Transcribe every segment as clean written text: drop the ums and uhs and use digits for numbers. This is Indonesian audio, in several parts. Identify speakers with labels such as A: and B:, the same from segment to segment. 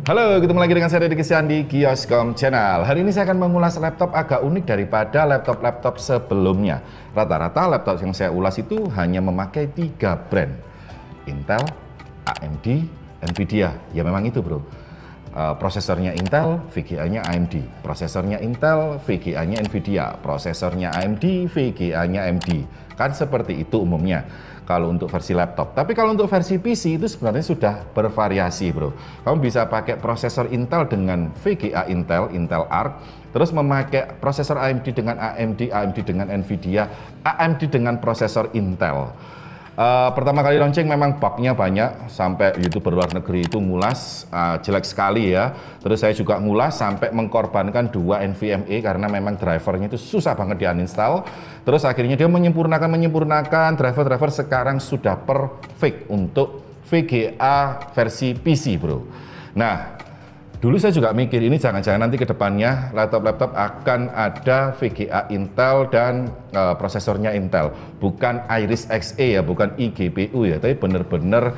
A: Halo, ketemu lagi dengan saya Deddy Kisian di Kioscom Channel. Hari ini saya akan mengulas laptop agak unik daripada laptop-laptop sebelumnya. Rata-rata laptop yang saya ulas itu hanya memakai 3 brand. Intel, AMD, Nvidia. Ya memang itu bro. Prosesornya Intel, VGA-nya AMD. Prosesornya Intel, VGA-nya Nvidia. Prosesornya AMD, VGA-nya AMD. Kan seperti itu umumnya kalau untuk versi laptop. Tapi kalau untuk versi PC itu sebenarnya sudah bervariasi bro. Kamu bisa pakai prosesor Intel dengan VGA Intel, Intel Arc. Terus memakai prosesor AMD dengan AMD, AMD dengan Nvidia, AMD dengan prosesor Intel. Pertama kali launching memang bugnya banyak, sampai YouTuber luar negeri itu ngulas jelek sekali ya. Terus saya juga ngulas sampai mengkorbankan 2 NVMe karena memang drivernya itu susah banget di uninstall. Terus akhirnya dia menyempurnakan driver sekarang sudah perfect untuk VGA versi PC bro. Nah, dulu saya juga mikir ini jangan-jangan nanti ke depannya laptop-laptop akan ada VGA Intel dan prosesornya Intel, bukan Iris Xe ya, bukan eGPU ya, tapi bener-bener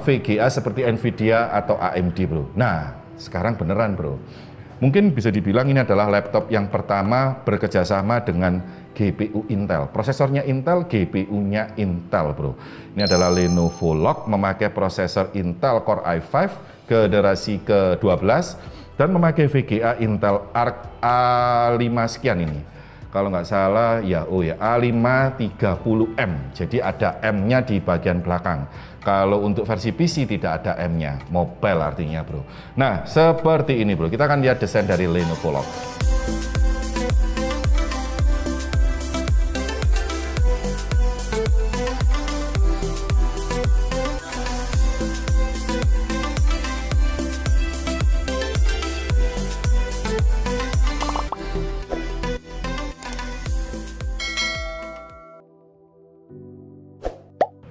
A: VGA seperti Nvidia atau AMD bro. Nah, sekarang beneran bro. Mungkin bisa dibilang ini adalah laptop yang pertama bekerjasama dengan GPU Intel. Prosesornya Intel, GPU-nya Intel bro. Ini adalah Lenovo Lock, memakai prosesor Intel Core i5 generasi ke-12 dan memakai VGA Intel Arc A5 sekian ini. Kalau nggak salah ya A530M. Jadi ada M-nya di bagian belakang. Kalau untuk versi PC tidak ada M-nya, mobile artinya bro. Nah seperti ini bro, kita akan lihat desain dari Lenovo Lock.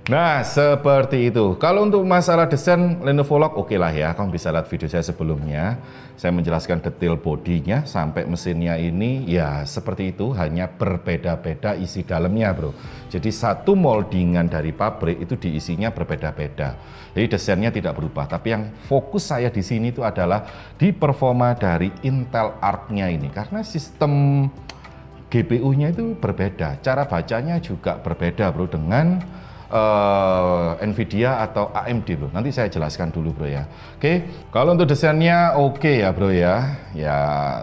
A: Nah, seperti itu. Kalau untuk masalah desain Lenovo Lock oke lah ya. Kamu bisa lihat video saya sebelumnya. Saya menjelaskan detail bodinya sampai mesinnya ini ya seperti itu. Hanya berbeda-beda isi dalamnya bro. Jadi satu moldingan dari pabrik itu diisinya berbeda-beda. Jadi desainnya tidak berubah. Tapi yang fokus saya di sini itu adalah di performa dari Intel Arc-nya ini. Karena sistem GPU-nya itu berbeda. Cara bacanya juga berbeda bro dengan Nvidia atau AMD bro. Nanti saya jelaskan dulu bro ya. Oke, kalau untuk desainnya oke ya bro ya. Ya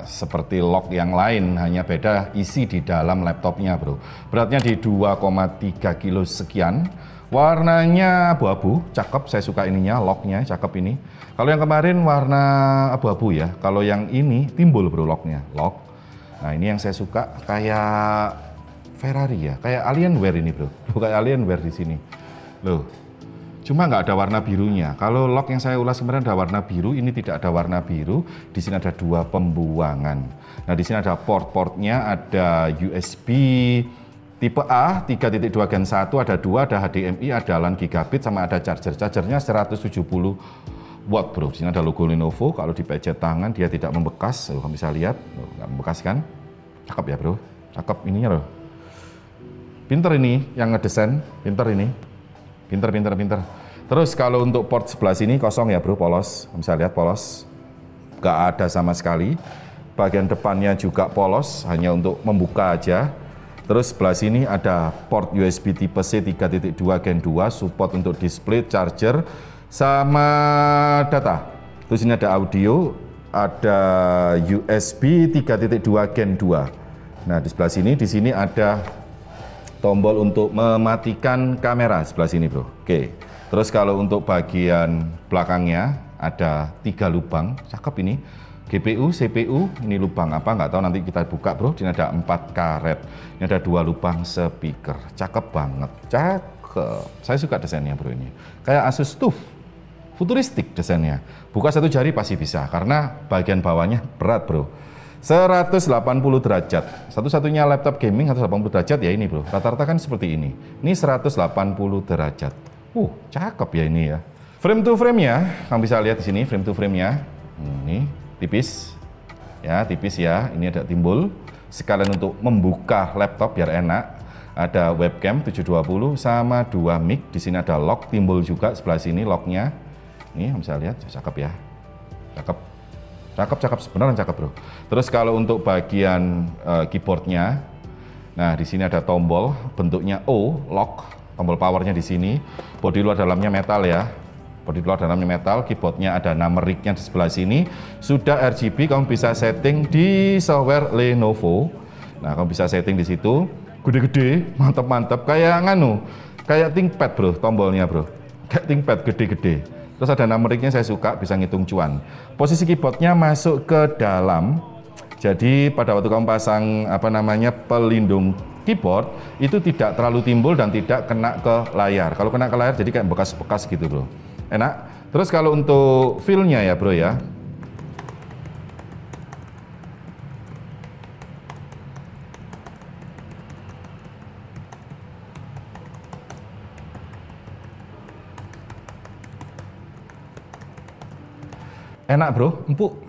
A: seperti lock yang lain, hanya beda isi di dalam laptopnya bro. Beratnya di 2,3 kilo sekian. Warnanya abu-abu, cakep. Saya suka ininya, locknya cakep ini. Kalau yang kemarin warna abu-abu ya. Kalau yang ini timbul bro locknya, lock. Nah ini yang saya suka kayak Ferrari ya, kayak Alienware ini bro, bukan Alienware di sini. Loh, cuma nggak ada warna birunya. Kalau lock yang saya ulas kemarin ada warna biru, ini tidak ada warna biru. Di sini ada 2 pembuangan. Nah di sini ada port-portnya, ada USB tipe A 3.2 Gen 1, ada 2, ada HDMI, ada LAN gigabit, sama ada charger. Chargernya 170 watt bro. Di sini ada logo Lenovo. Kalau dipecet tangan dia tidak membekas. Kamu bisa lihat, nggak membekas kan? Cakep ya bro, cakep ininya loh. Pinter ini yang ngedesain, pinter ini, pinter. Terus kalau untuk port sebelah sini kosong ya bro, polos, bisa lihat polos, nggak ada sama sekali. Bagian depannya juga polos, hanya untuk membuka aja. Terus sebelah sini ada port USB tipe C 3.2 Gen 2, support untuk display, charger, sama data. Terus ini ada audio, ada USB 3.2 Gen 2. Nah di sebelah sini, di sini ada tombol untuk mematikan kamera sebelah sini bro. Oke. Terus kalau untuk bagian belakangnya ada 3 lubang, cakep ini. GPU, CPU, ini lubang apa nggak tahu, nanti kita buka bro. Ini ada 4 karet. Ini ada 2 lubang speaker. Cakep banget, cakep. Saya suka desainnya bro ini. Kayak Asus TUF, futuristik desainnya. Buka 1 jari pasti bisa karena bagian bawahnya berat bro. 180 derajat. Satu-satunya laptop gaming 180 derajat ya ini bro. Rata-rata kan seperti ini. Ini 180 derajat. Cakep ya ini ya. Frame to frame-nya, kamu bisa lihat di sini frame to frame-nya. Ini tipis. Ya, tipis ya. Ini ada timbul. Sekalian untuk membuka laptop biar enak. Ada webcam 720 sama 2 mic. Di sini ada lock timbul juga sebelah sini locknya. Ini kamu bisa lihat, cakep ya. Cakep. Cakep, beneran cakep bro. Terus kalau untuk bagian keyboardnya, nah di sini ada tombol bentuknya O, lock, tombol powernya di sini. Bodi luar dalamnya metal ya. Bodi luar dalamnya metal, keyboardnya ada numericnya di sebelah sini. Sudah RGB, kamu bisa setting di software Lenovo. Nah, kamu bisa setting di situ. Gede-gede, mantap-mantap, kayak nganu, kayak ThinkPad bro, tombolnya bro. Kayak ThinkPad gede-gede. Terus ada numericnya, saya suka, bisa ngitung cuan. Posisi keyboardnya masuk ke dalam. Jadi pada waktu kamu pasang pelindung keyboard itu tidak terlalu timbul dan tidak kena ke layar. Kalau kena ke layar jadi kayak bekas-bekas gitu bro. Enak. Terus kalau untuk feel-nya ya bro ya. Enak bro, empuk,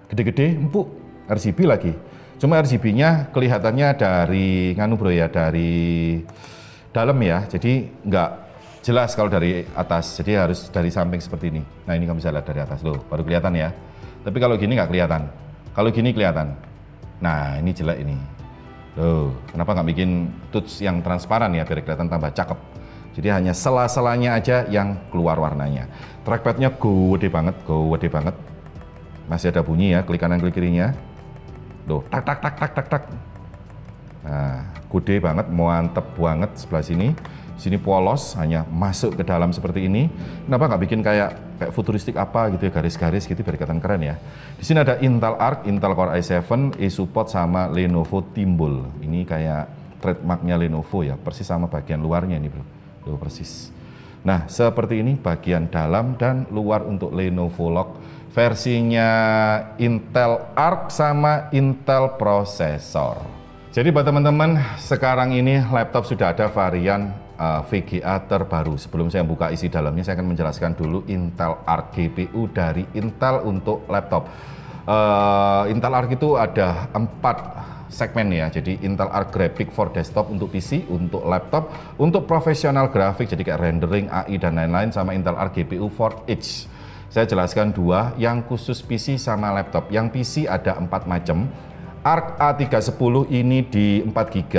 A: gede-gede, empuk, RGB lagi. Cuma RGB-nya kelihatannya dari nganu bro ya, dari dalam ya, jadi nggak jelas kalau dari atas, jadi harus dari samping seperti ini. Nah ini kamu bisa lihat dari atas loh, baru kelihatan ya. Tapi kalau gini nggak kelihatan, kalau gini kelihatan. Nah ini jelek ini. Loh, kenapa nggak bikin touch yang transparan ya, biar kelihatan tambah cakep. Jadi hanya sela-selanya aja yang keluar warnanya. Trackpadnya gede banget. Masih ada bunyi ya, klik kanan klik kirinya. Loh, tak tak tak tak tak tak. Nah, gede banget, mantep banget sebelah sini. Sini polos, hanya masuk ke dalam seperti ini. Kenapa nggak bikin kayak futuristik apa gitu ya, garis-garis gitu biar kelihatan keren ya. Di sini ada Intel Arc, Intel Core i7, e-support sama Lenovo Timbul. Ini kayak trademarknya Lenovo ya, persis sama bagian luarnya ini bro. Tuh persis. Nah seperti ini bagian dalam dan luar untuk Lenovo Lock. Versinya Intel Arc sama Intel Processor. Jadi buat teman-teman, sekarang ini laptop sudah ada varian VGA terbaru. Sebelum saya buka isi dalamnya, saya akan menjelaskan dulu Intel Arc GPU dari Intel untuk laptop. Intel Arc itu ada 4 segmen ya, jadi Intel Arc Graphic for Desktop untuk PC, untuk laptop, untuk profesional grafik, jadi kayak rendering, AI dan lain-lain, sama Intel Arc GPU for Edge. Saya jelaskan dua, yang khusus PC sama laptop. Yang PC ada 4 macam. Arc A310 ini di 4 GB,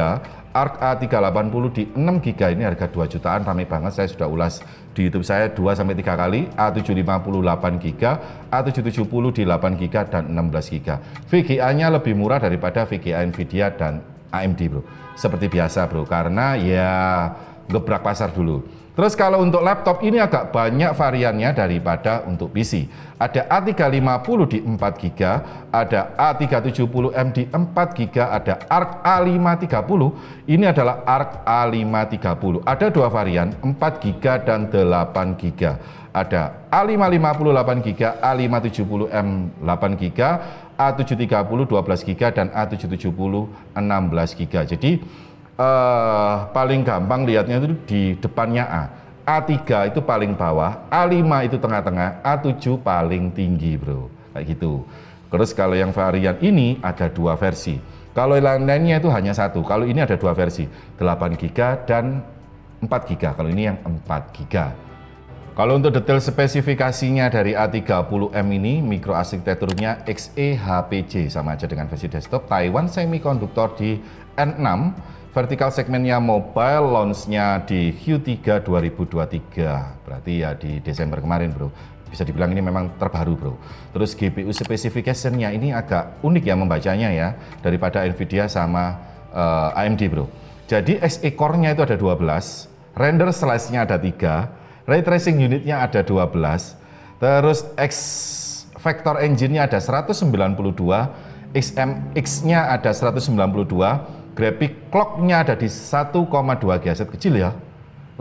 A: Arc A380 di 6 GB, ini harga 2 jutaan, ramai banget, saya sudah ulas di YouTube saya 2-3 kali. A750 8 GB, A770 di 8 GB dan 16 GB. VGA-nya lebih murah daripada VGA Nvidia dan AMD bro. Seperti biasa bro, karena ya gebrak pasar dulu. Terus kalau untuk laptop ini agak banyak variannya daripada untuk PC. Ada A350 di 4 GB, ada A370M di 4 GB, ada Arc A530. Ini adalah Arc A530. Ada 2 varian, 4 GB dan 8 GB. Ada A550 8 GB, A570M 8 GB, A730 12 GB dan A770 16 GB. Jadi paling gampang lihatnya itu di depannya A. A3 itu paling bawah, A5 itu tengah-tengah, A7 paling tinggi bro, kayak gitu. Terus kalau yang varian ini ada 2 versi. Kalau yang lainnya itu hanya 1. Kalau ini ada 2 versi, 8 GB dan 4 GB. Kalau ini yang 4 GB. Kalau untuk detail spesifikasinya dari A30M ini, mikroarsitekturnya XeHPC, sama aja dengan versi desktop. Taiwan Semiconductor di N6, vertikal segmennya mobile, launch-nya di Q3 2023, berarti ya di Desember kemarin bro. Bisa dibilang ini memang terbaru bro. Terus GPU specification-nya ini agak unik ya membacanya ya, daripada Nvidia sama AMD bro. Jadi Xe Core-nya itu ada 12, render slice-nya ada 3, ray tracing unitnya ada 12, terus X Vector Engine-nya ada 192, XMX-nya ada 192, graphic clock-nya ada di 1,2 GHz, kecil ya.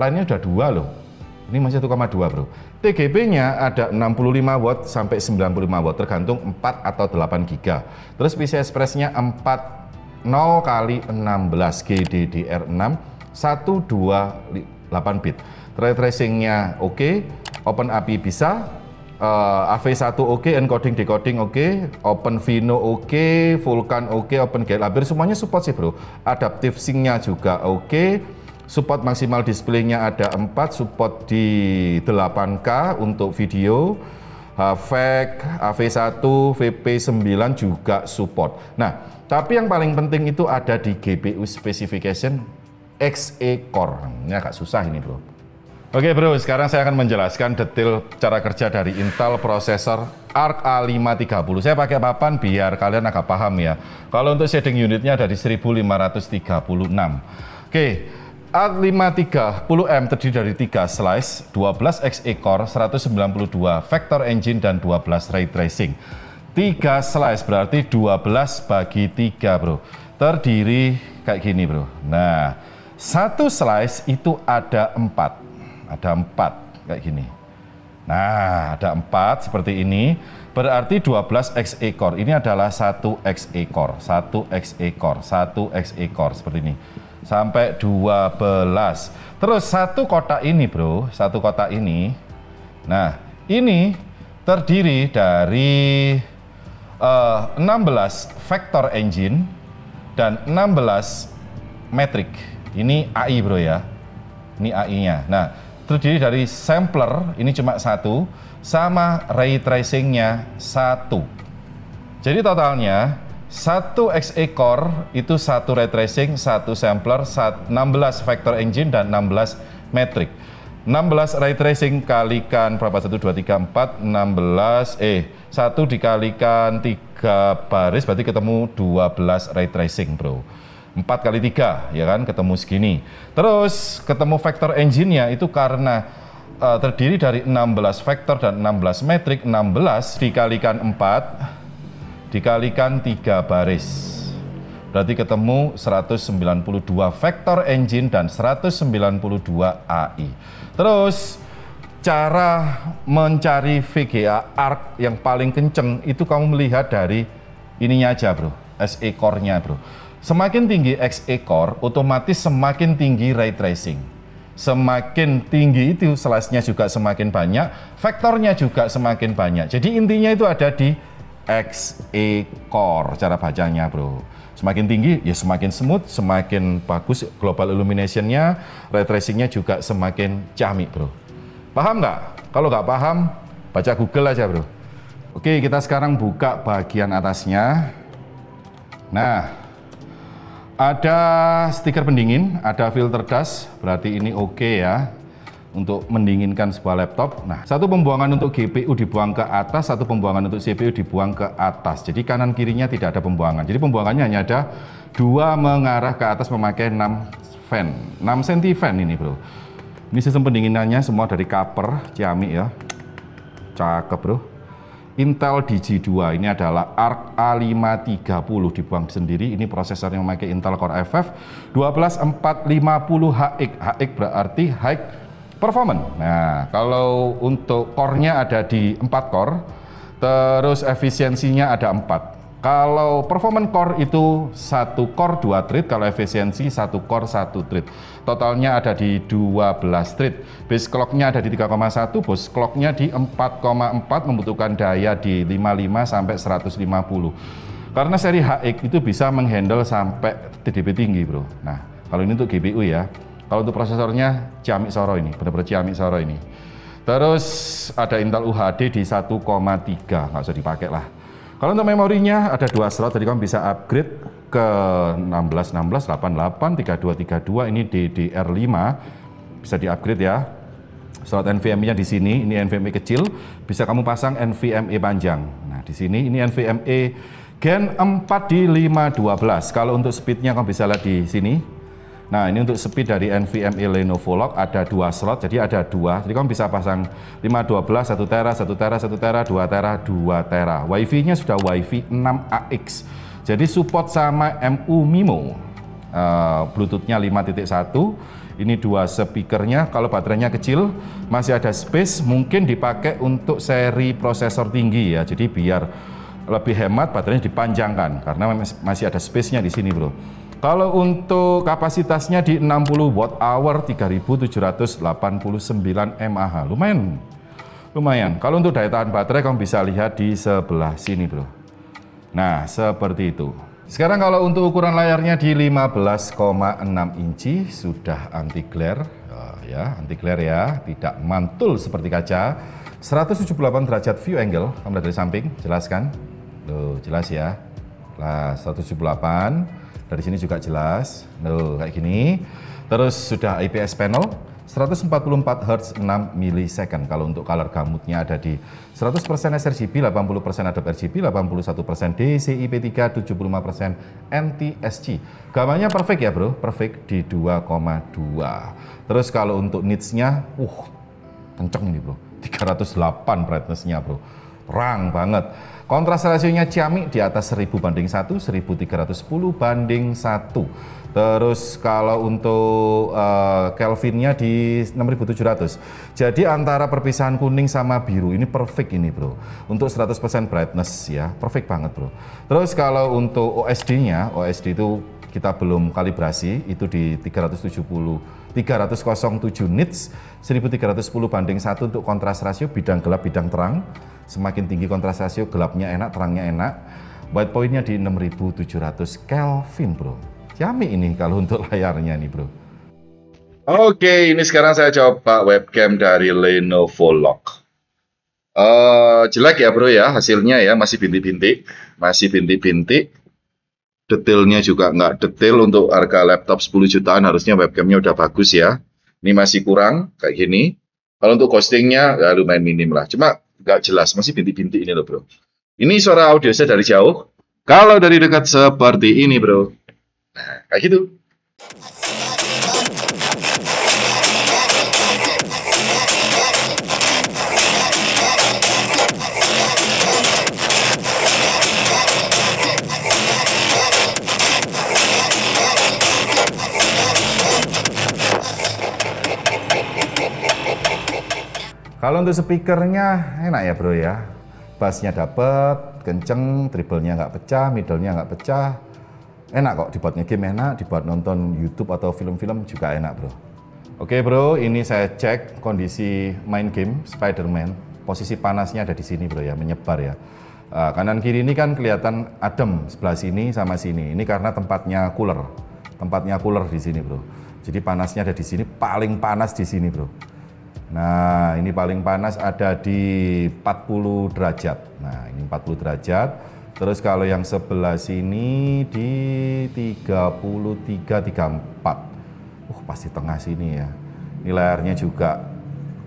A: Lainnya udah 2 loh. Ini masih 1,2 bro. TGP-nya ada 65 watt sampai 95 watt, tergantung 4 atau 8 GB. Terus PCI Express-nya 40 kali 16 GDDR6 128 bit. Ray tracing-nya oke, Open API bisa, AV1 oke, encoding decoding oke, OpenVINO oke, Vulkan oke, OpenGL hampir semuanya support sih bro. Adaptive Sync-nya juga oke, support maksimal display-nya ada 4, support di 8K untuk video. HVEC, AV1, VP9 juga support. Nah, tapi yang paling penting itu ada di GPU specification Xe Core. Ini agak susah ini bro. Oke bro, sekarang saya akan menjelaskan detail cara kerja dari Intel prosesor Arc A530. Saya pakai papan biar kalian agak paham ya. Kalau untuk shading unitnya ada di 1536. Oke, A530M terdiri dari 3 slice, 12 Xe Core, 192 vector engine, dan 12 ray tracing. 3 slice berarti 12 bagi 3 bro. Terdiri kayak gini bro. Nah, satu slice itu ada 4. Ada 4 kayak gini. Nah, ada 4 seperti ini. Berarti 12 Xe Core. Ini adalah 1 Xe Core, 1 Xe Core, 1 Xe Core seperti ini. Sampai 12. Terus satu kotak ini bro, satu kotak ini. Nah, ini terdiri dari 16 vector engine dan 16 metric. Ini AI bro ya. Ini AI-nya. Nah, terdiri dari sampler, ini cuma 1, sama ray tracing-nya 1. Jadi totalnya 1 Xe Core itu 1 ray tracing, 1 sampler, 16 vector engine, dan 16 metric. 16 ray tracing kalikan berapa? 1, 2, 3, 4, 16, 1 dikalikan 3 baris berarti ketemu 12 ray tracing bro. 4 kali 3 ya kan, ketemu segini. Terus ketemu vector engine-nya itu karena terdiri dari 16 vektor dan 16 metrik. 16 dikalikan 4 dikalikan 3 baris berarti ketemu 192 vektor engine dan 192 AI. Terus cara mencari VGA Arc yang paling kenceng itu kamu melihat dari ininya aja bro, Xe Core-nya bro. Semakin tinggi Xe Core, otomatis semakin tinggi ray tracing. Semakin tinggi itu slice-nya juga semakin banyak, vektornya juga semakin banyak. Jadi intinya itu ada di Xe Core cara bacanya bro. Semakin tinggi ya semakin smooth, semakin bagus global illumination-nya, ray tracing-nya juga semakin ciamik bro. Paham nggak? Kalau nggak paham, baca Google aja bro. Oke, kita sekarang buka bagian atasnya. Nah, ada stiker pendingin, ada filter dust, berarti ini oke ya untuk mendinginkan sebuah laptop. Nah, satu pembuangan untuk GPU dibuang ke atas, satu pembuangan untuk CPU dibuang ke atas. Jadi kanan kirinya tidak ada pembuangan. Jadi pembuangannya hanya ada 2 mengarah ke atas memakai 6 fan, 6 cm fan ini bro. Ini sistem pendinginannya semua dari copper, ciamik ya, cakep bro. Intel DG2 ini adalah Arc A530 dibuang sendiri. Ini prosesor yang memakai Intel Core FF 12450HX. HX berarti high performance. Nah, kalau untuk core-nya ada di 4 core, terus efisiensinya ada 4. Kalau performance core itu 1 core 2 thread, kalau efisiensi 1 core 1 thread. Totalnya ada di 12 thread. Base clock-nya ada di 3,1, boost clock-nya di 4,4, membutuhkan daya di 55 sampai 150. Karena seri HX itu bisa menghandle sampai TDP tinggi, bro. Nah, kalau ini untuk GPU ya. Kalau untuk prosesornya ciamik soro ini, benar-benar ciamik soro ini. Terus ada Intel UHD di 1,3, nggak usah dipakai lah. Kalau untuk memorinya ada 2 slot, jadi kamu bisa upgrade ke 16, 16, 88, 32, 32, ini DDR5, bisa di-upgrade ya. Slot NVMe-nya di sini, ini NVMe kecil, bisa kamu pasang NVMe panjang. Nah, di sini ini NVMe Gen 4 di 512. Kalau untuk speed-nya kamu bisa lihat di sini. Nah, ini untuk speed dari NVMe Lenovo Lock ada 2 slot, jadi ada 2. Jadi kamu bisa pasang 512, 1 tera, 1 tera, 1 tera, 2 tera, 2 tera. Wi-Fi-nya sudah Wi-Fi 6AX. Jadi support sama MU-MIMO. Bluetooth-nya 5.1. Ini 2 speakernya. Kalau baterainya kecil, masih ada space, mungkin dipakai untuk seri prosesor tinggi ya. Jadi biar lebih hemat, baterainya dipanjangkan karena masih ada space-nya di sini, bro. Kalau untuk kapasitasnya di 60 watt hour 3789 mAh. Lumayan. Kalau untuk daya tahan baterai kamu bisa lihat di sebelah sini, bro. Nah, seperti itu. Sekarang kalau untuk ukuran layarnya di 15,6 inci sudah anti glare, ya anti glare ya, tidak mantul seperti kaca. 178 derajat view angle, kamera dari samping, jelaskan. Loh, jelas ya. Nah, 178, dari sini juga jelas. Loh, kayak gini. Terus sudah IPS panel, 144 Hz 6 milisecond. Kalau untuk color gamutnya ada di 100% sRGB, 80% Adobe RGB, 81% DCI-P3, 75% NTSC. Gambarnya perfect ya bro, perfect di 2,2. Terus kalau untuk nitsnya, kenceng ini bro, 308 brightness-nya bro, terang banget. Kontras rasionya ciamik di atas 1000 banding 1, 1310 banding 1. Terus kalau untuk Kelvinnya di 6700. Jadi antara perpisahan kuning sama biru ini perfect ini bro. Untuk 100% brightness ya, perfect banget bro. Terus kalau untuk OSD-nya, OSD itu kita belum kalibrasi, itu di 307 nits, 1310 banding 1 untuk kontras rasio bidang gelap bidang terang. Semakin tinggi kontras rasio, gelapnya enak, terangnya enak. White point-nya di 6700 Kelvin bro. Ciamik ini kalau untuk layarnya nih bro. Oke, ini sekarang saya coba webcam dari Lenovo Lock. Jelek ya bro ya hasilnya ya, masih bintik-bintik, detailnya juga nggak detail. Untuk harga laptop 10 jutaan harusnya webcamnya udah bagus ya. Ini masih kurang kayak gini. Kalau untuk ghostingnya ya lumayan minim lah, cuma nggak jelas, masih bintik-bintik ini loh bro. Ini suara audio saya dari jauh, kalau dari dekat seperti ini bro. Nah, kayak gitu. Kalau untuk speakernya enak ya bro ya, bassnya dapet, kenceng, treble-nya nggak pecah, middle-nya nggak pecah. Enak kok, dibuat ngegame enak, dibuat nonton YouTube atau film-film juga enak bro. Oke bro, ini saya cek kondisi main game Spider-Man. Posisi panasnya ada di sini bro ya, menyebar ya. Kanan kiri ini kan kelihatan adem, sebelah sini sama sini. Ini karena tempatnya cooler di sini bro. Jadi panasnya ada di sini, paling panas di sini bro. Nah ini paling panas ada di 40 derajat. Nah ini 40 derajat. Terus kalau yang sebelah sini di 33, 34. Pasti tengah sini ya. Ini layarnya juga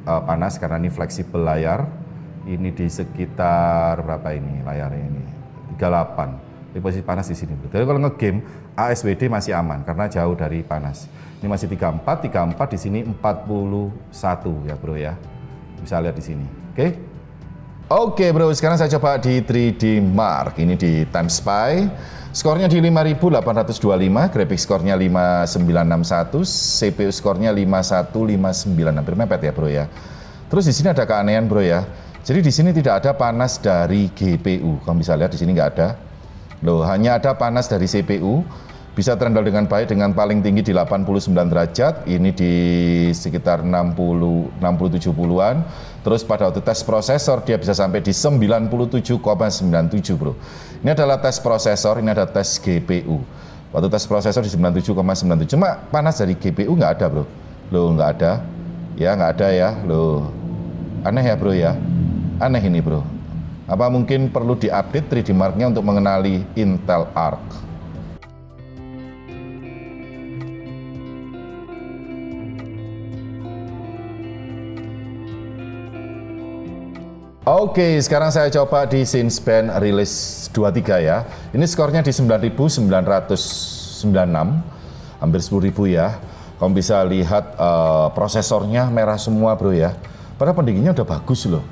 A: panas karena ini fleksibel layar. Ini di sekitar berapa ini layarnya ini? 38. Ini posisi panas di sini. Jadi kalau ngegame ASWD masih aman karena jauh dari panas. Ini masih 34 di sini 41 ya bro ya. Bisa lihat di sini. Oke. Oke bro, sekarang saya coba di 3D Mark. Ini di Time Spy. Skornya di 5825, graphics skornya 5961, CPU skornya 5159, hampir mepet ya bro ya. Terus di sini ada keanehan bro ya. Jadi di sini tidak ada panas dari GPU. Kamu bisa lihat di sini nggak ada. Loh, hanya ada panas dari CPU. Bisa terhandle dengan baik dengan paling tinggi di 89 derajat, ini di sekitar 60-70-an. Terus pada waktu tes prosesor dia bisa sampai di 97,97 bro. Ini adalah tes prosesor, ini ada tes GPU. Waktu tes prosesor di 97,97, cuma panas dari GPU nggak ada bro. Loh nggak ada, ya nggak ada ya. Loh aneh ya bro ya, aneh ini bro. Apa mungkin perlu diupdate 3D Mark-nya untuk mengenali Intel Arc? Oke, sekarang saya coba di Cinespan Release 23 ya. Ini skornya di 9996, hampir 10.000 ya. Kamu bisa lihat prosesornya merah semua bro ya. Padahal pendinginnya udah bagus loh.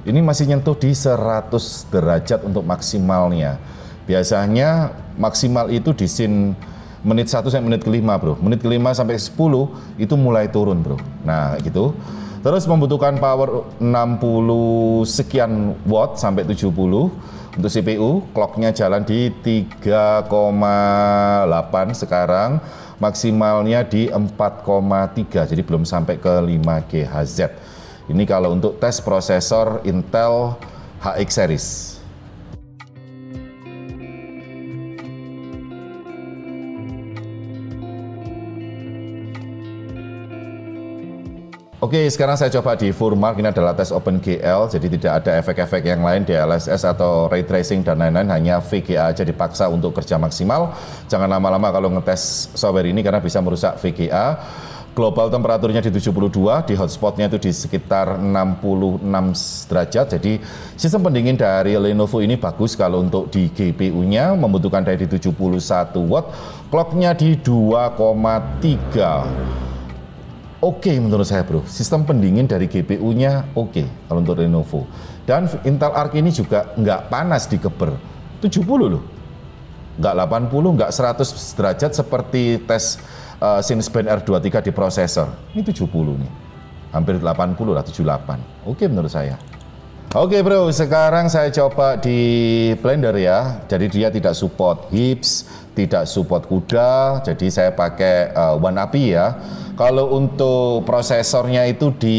A: Ini masih nyentuh di 100 derajat untuk maksimalnya. Biasanya maksimal itu di scene menit 1 sampai menit ke-5 bro. Menit ke-5 sampai 10 itu mulai turun bro. Nah gitu. Terus membutuhkan power 60 sekian watt sampai 70 untuk CPU. Clocknya jalan di 3,8 sekarang, maksimalnya di 4,3, jadi belum sampai ke 5 GHz. Ini kalau untuk tes prosesor Intel HX series. Oke, sekarang saya coba di Furmark. Ini adalah tes OpenGL, jadi tidak ada efek-efek yang lain, DLSS atau Ray Tracing dan lain-lain, hanya VGA aja dipaksa untuk kerja maksimal. Jangan lama-lama kalau ngetes software ini karena bisa merusak VGA. Global temperaturnya di 72, di hotspotnya itu di sekitar 66 derajat. Jadi sistem pendingin dari Lenovo ini bagus kalau untuk di GPU-nya, membutuhkan daya di 71 watt, clock-nya di 2,3. Oke menurut saya bro, sistem pendingin dari GPU-nya oke kalau untuk Lenovo. Dan Intel Arc ini juga nggak panas di keber, 70 loh. Nggak 80, nggak 100 derajat seperti tes Cinespan R23 di prosesor. Ini 70 nih, hampir 80 lah, 78. Oke menurut saya. Oke bro, sekarang saya coba di Blender ya. Jadi dia tidak support hips, tidak support CUDA, jadi saya pakai One API ya. Kalau untuk prosesornya itu di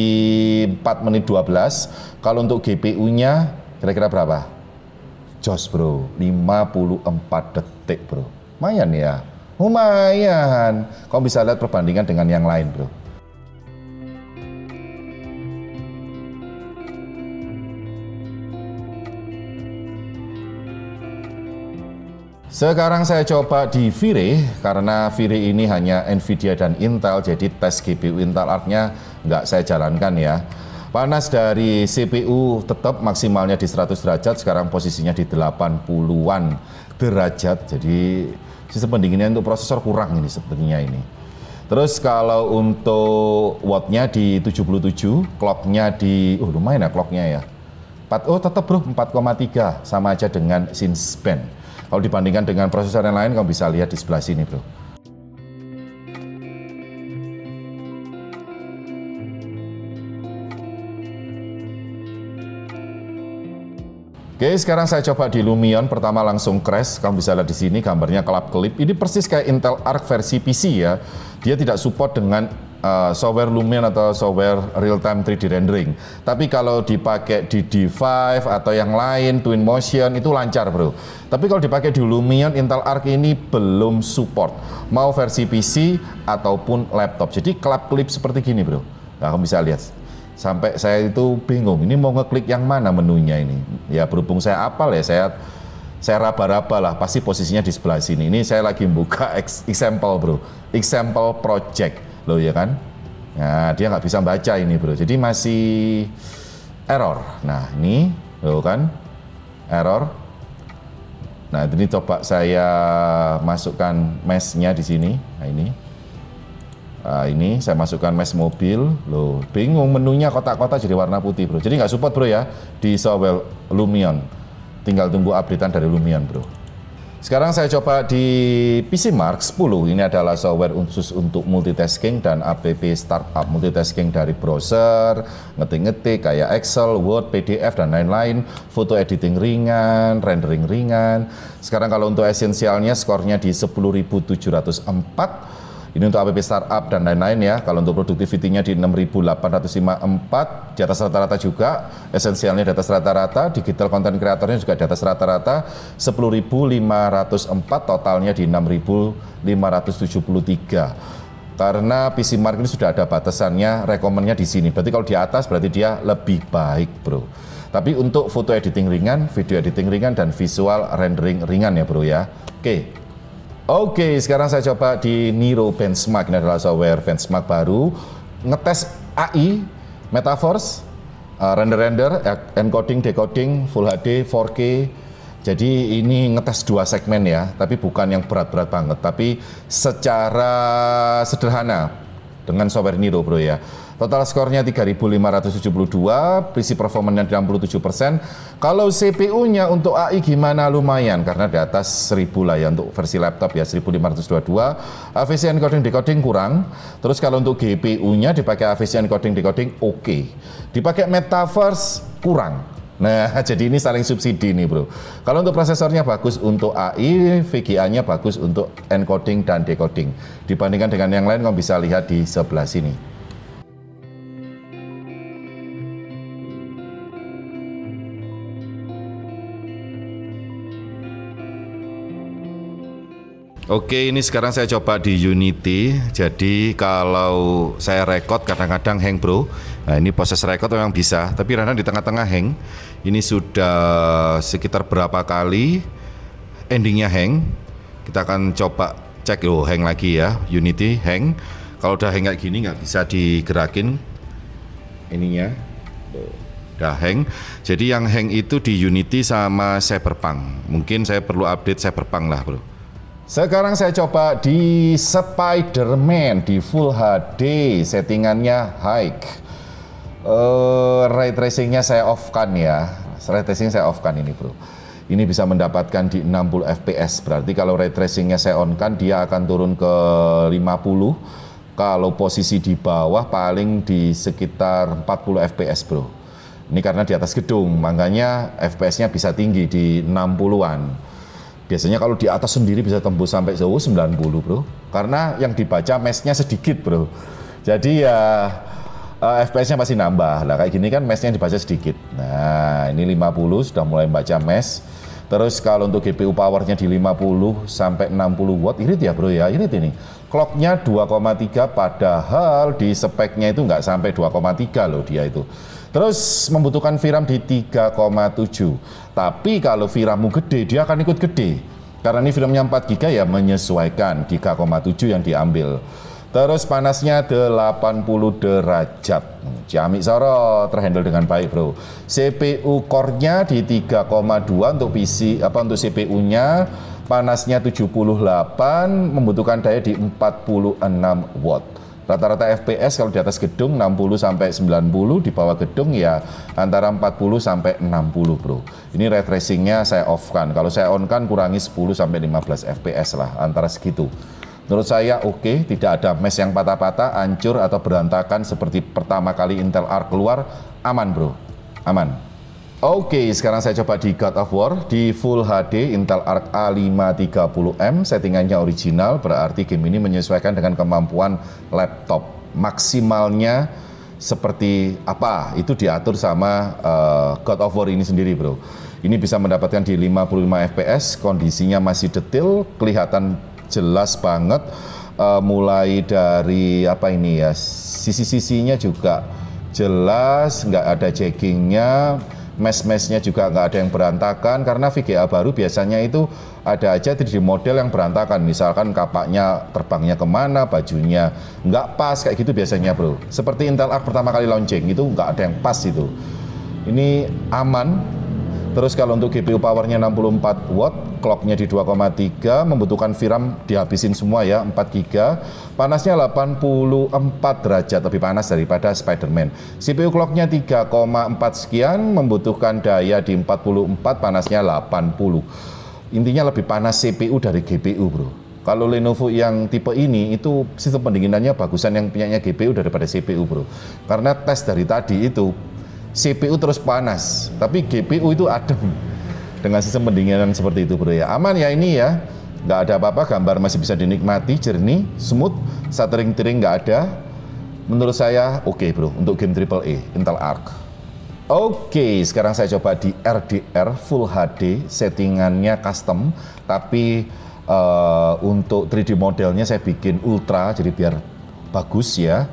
A: 4 menit 12, kalau untuk GPU-nya kira-kira berapa? Jos bro, 54 detik bro. Lumayan ya, lumayan. Kamu bisa lihat perbandingan dengan yang lain bro. Sekarang saya coba di Vire, karena Vire ini hanya Nvidia dan Intel, jadi tes GPU Intel Arc-nya nggak saya jalankan ya. Panas dari CPU tetap maksimalnya di 100 derajat, sekarang posisinya di 80-an derajat, jadi sistem pendinginnya untuk prosesor kurang ini sepertinya ini. Terus kalau untuk wattnya di 77, clock-nya di, lumayan ya clock-nya ya. Tetap bro, 4,3, sama aja dengan Cinespan. Kalau dibandingkan dengan prosesor yang lain, kamu bisa lihat di sebelah sini, bro. Oke, sekarang saya coba di Lumion. Pertama langsung crash. Kamu bisa lihat di sini gambarnya kelap-kelip. Ini persis kayak Intel Arc versi PC ya. Dia tidak support dengan software Lumion atau software real-time 3D rendering. Tapi kalau dipakai di D5 atau yang lain, Twinmotion, itu lancar bro. Tapi kalau dipakai di Lumion, Intel Arc ini belum support. Mau versi PC ataupun laptop. Jadi kelap-kelip seperti gini bro. Nah, kamu bisa lihat. Sampai saya itu bingung, ini mau ngeklik yang mana menunya ini. Ya berhubung saya apal ya, saya raba-raba lah, pasti posisinya di sebelah sini. Ini saya lagi buka example bro, example project. Loh ya kan, nah dia nggak bisa baca ini bro, jadi masih error. Nah ini loh kan, error. Nah ini coba saya masukkan mesh-nya di sini. Nah ini saya masukkan mesh mobil. Loh bingung, menunya kotak-kotak jadi warna putih bro. Jadi nggak support bro ya di software Lumion. Tinggal tunggu updatean dari Lumion bro. Sekarang saya coba di PCmark 10, ini adalah software khusus untuk multitasking dan app startup multitasking dari browser, ngetik-ngetik kayak Excel, Word, PDF, dan lain-lain, foto editing ringan, rendering ringan. Sekarang kalau untuk esensialnya skornya di 10.704, ini untuk app startup dan lain-lain ya. Kalau untuk productivity-nya di 6.854, di atas rata-rata juga. Esensialnya di atas rata-rata, digital content creatornya juga di atas rata-rata. 10.504, totalnya di 6.573. Karena PCmark ini sudah ada batasannya, rekomennya di sini. Berarti kalau di atas berarti dia lebih baik bro. Tapi untuk foto editing ringan, video editing ringan, dan visual rendering ringan ya bro ya. Oke, sekarang saya coba di Nero Benchmark. Ini adalah software benchmark baru. Ngetes AI, Metaverse, render-render, encoding, decoding, Full HD, 4K. Jadi ini ngetes 2 segmen ya, tapi bukan yang berat-berat banget. Tapi secara sederhana dengan software Nero bro ya. Total skornya 3.572, PC performanya 67%. Kalau CPU-nya untuk AI gimana? Lumayan, karena di atas 1000 lah ya untuk versi laptop ya, 1522. AVC encoding decoding kurang. Terus kalau untuk GPU-nya dipakai AVC encoding decoding oke. Dipakai Metaverse kurang. Nah, jadi ini saling subsidi nih bro. Kalau untuk prosesornya bagus untuk AI, VGA-nya bagus untuk encoding dan decoding. Dibandingkan dengan yang lain, kamu bisa lihat di sebelah sini. Oke, ini sekarang saya coba di Unity. Jadi kalau saya record kadang-kadang hang bro. Nah ini proses record memang bisa, tapi kadang di tengah-tengah hang. Ini sudah sekitar berapa kali endingnya hang. Kita akan coba cek loh hang lagi ya. Unity hang. Kalau udah hang kayak gini nggak bisa digerakin ininya. Udah hang. Jadi yang hang itu di Unity sama Cyberpunk. Mungkin saya perlu update Cyberpunk lah bro. Sekarang saya coba di Spider-Man di Full HD, settingannya high. Ray tracingnya saya off kan ya. Ray tracing saya off kan ini bro. Ini bisa mendapatkan di 60 fps. Berarti kalau ray tracingnya saya on kan dia akan turun ke 50. Kalau posisi di bawah paling di sekitar 40 fps bro. Ini karena di atas gedung, makanya fps-nya bisa tinggi di 60-an. Biasanya kalau di atas sendiri bisa tembus sampai jauh 90 bro. Karena yang dibaca mesh-nya sedikit bro. Jadi ya FPS-nya pasti nambah. Nah kayak gini kan mesh-nya dibaca sedikit. Nah ini 50 sudah mulai baca mesh. Terus kalau untuk GPU powernya di 50 sampai 60 watt, irit ya bro ya, irit ini. Clock-nya 2,3 padahal di speknya itu nggak sampai 2,3 loh dia itu. Terus membutuhkan VRAM di 3,7. Tapi kalau VRAMmu gede, dia akan ikut gede. Karena ini VRAM-nya 4 GB ya menyesuaikan 3,7 yang diambil. Terus panasnya 80 derajat. Ciamik sorot, terhandle dengan baik bro. CPU core-nya di 3,2 untuk PC untuk CPU-nya. Panasnya 78, membutuhkan daya di 46 watt. Rata-rata FPS kalau di atas gedung 60 sampai 90, di bawah gedung ya antara 40 sampai 60 bro. Ini ray tracingnya saya off kan. Kalau saya on kan kurangi 10 sampai 15 FPS lah, antara segitu. Menurut saya oke, tidak ada mesh yang patah-patah, hancur atau berantakan seperti pertama kali Intel Arc keluar. Aman bro, aman. Oke, sekarang saya coba di God of War di Full HD Intel Arc A530M, settingannya original, berarti game ini menyesuaikan dengan kemampuan laptop. Maksimalnya seperti apa, itu diatur sama God of War ini sendiri bro. Ini bisa mendapatkan di 55 fps, kondisinya masih detail, kelihatan jelas banget, mulai dari apa ini ya, sisi-sisinya juga jelas, nggak ada jaggingnya. Mesh-meshnya juga nggak ada yang berantakan, karena VGA baru biasanya itu ada aja 3D model yang berantakan, misalkan kapaknya terbangnya kemana, bajunya nggak pas, kayak gitu biasanya bro. Seperti Intel Arc pertama kali launching, itu nggak ada yang pas itu. Ini aman. Terus kalau untuk GPU powernya 64 watt, clocknya di 2,3, membutuhkan VRAM dihabisin semua ya, 4 GB. Panasnya 84 derajat, lebih panas daripada Spider-Man. CPU clocknya 3,4 sekian, membutuhkan daya di 44, panasnya 80. Intinya lebih panas CPU dari GPU bro. Kalau Lenovo yang tipe ini, itu sistem pendinginannya bagusan yang punyanya GPU daripada CPU bro. Karena tes dari tadi itu, CPU terus panas, tapi GPU itu adem dengan sistem pendinginan seperti itu bro ya. Aman ya ini ya, nggak ada apa-apa, gambar masih bisa dinikmati, jernih, smooth, stuttering-tering nggak ada. Menurut saya oke bro, untuk game AAA Intel Arc. Oke, sekarang saya coba di RDR Full HD, settingannya custom, tapi untuk 3D modelnya saya bikin ultra, jadi biar bagus ya.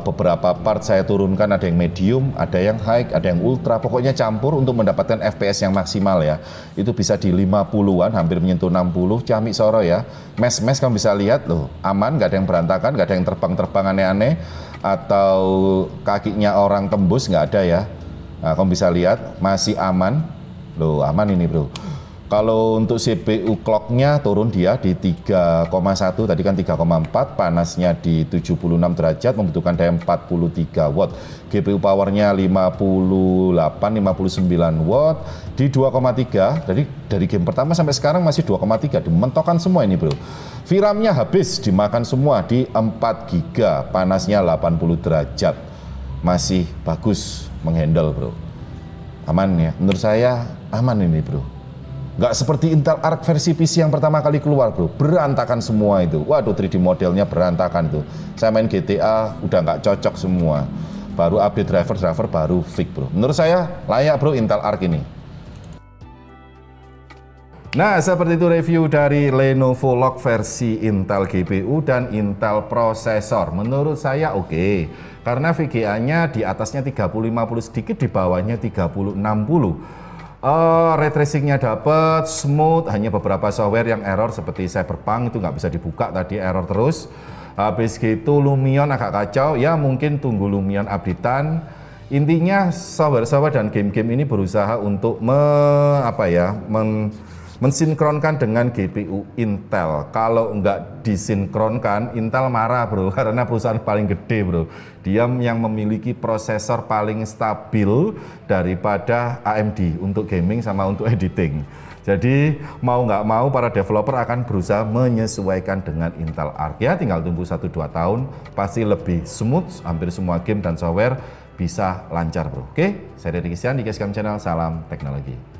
A: Beberapa part saya turunkan, ada yang medium, ada yang high, ada yang ultra, pokoknya campur untuk mendapatkan FPS yang maksimal ya. Itu bisa di 50-an, hampir menyentuh 60, ciamik soro ya. Mesh kamu bisa lihat loh, aman, nggak ada yang berantakan, nggak ada yang terbang-terbang aneh-aneh, atau kakinya orang tembus, nggak ada ya. Nah, kamu bisa lihat, masih aman. Loh, aman ini bro. Kalau untuk CPU clock-nya turun dia di 3,1, tadi kan 3,4, panasnya di 76 derajat, membutuhkan daya 43 watt. GPU powernya 58, 59 watt, di 2,3, jadi dari game pertama sampai sekarang masih 2,3, dimentokan semua ini bro. VRAM-nya habis, dimakan semua di 4 GB, panasnya 80 derajat. Masih bagus menghandle bro. Aman ya, menurut saya aman ini bro. Nggak seperti Intel Arc versi PC yang pertama kali keluar bro, berantakan semua itu. Waduh, 3D modelnya berantakan tuh. Saya main GTA udah nggak cocok semua. Baru update driver baru fix bro. Menurut saya layak bro Intel Arc ini. Nah, seperti itu review dari Lenovo Lock versi Intel GPU dan Intel prosesor. Menurut saya oke, karena VGA-nya di atasnya 3050 sedikit, di bawahnya 3060. Ray tracing-nya dapat, smooth, hanya beberapa software yang error seperti Cyberpunk itu nggak bisa dibuka tadi, error terus. Habis gitu Lumion agak kacau, ya mungkin tunggu Lumion updatean. Intinya software-software dan game-game ini berusaha untuk mensinkronkan dengan GPU Intel. Kalau nggak disinkronkan, Intel marah bro, karena perusahaan paling gede bro. Dia yang memiliki prosesor paling stabil daripada AMD untuk gaming sama untuk editing. Jadi mau nggak mau para developer akan berusaha menyesuaikan dengan Intel Arc. Ya tinggal tunggu 1-2 tahun, pasti lebih smooth, hampir semua game dan software bisa lancar bro. Oke, saya Deddy Christian di Cashcam Channel, salam teknologi.